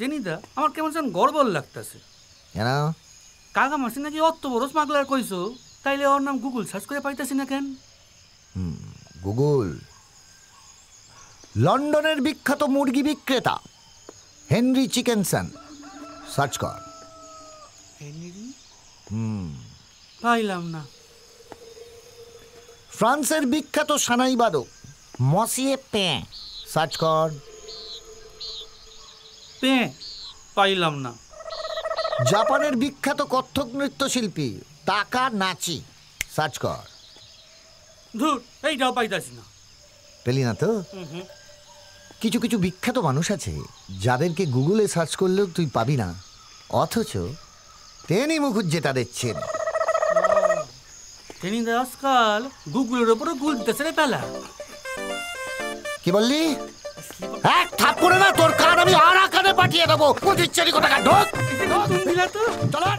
টেনিদা আমার কেমন যেন গড়বড় লাগতেছে। কেন? কাকা মাসি নাকি অত বড় স্মাগলার কইছো, তাইলে ওর নাম গুগল সার্চ করে পাইতেছি না কেন? গুগল লন্ডনের বিখ্যাত মুরগি বিক্রেতা হেনরি চিকেনসন, সার্চ কর। হেনরি? পাইলাম না। ফ্রান্সের বিখ্যাত সানাইবাদক মসিয়ে পে, সার্চ কর। পে পাইলাম না। জাপানের বিখ্যাত কত্থক নৃত্যশিল্পী তাকা নাচি, সার্চ কর। ধুর, এইটাও পাইতাছি না। পেলি না তো? কিছু কিছু বিখ্যাত মানুষ আছে যাদেরকে গুগলে সার্চ করলেও তুই পাবি না, অথচ টেনি মুখুজ্জে তাদের চেনে। টেনিদা আজকাল গুগলের উপরে গুল দিতেছে রে পেলা। কি বললি? এক থাপ্পড়ে না তোর কান আমি আর কানে পাঠিয়ে দেবো। বুঝিচ্ছি কোথাকার ঢোক। তুমি দিলা তো? চলো।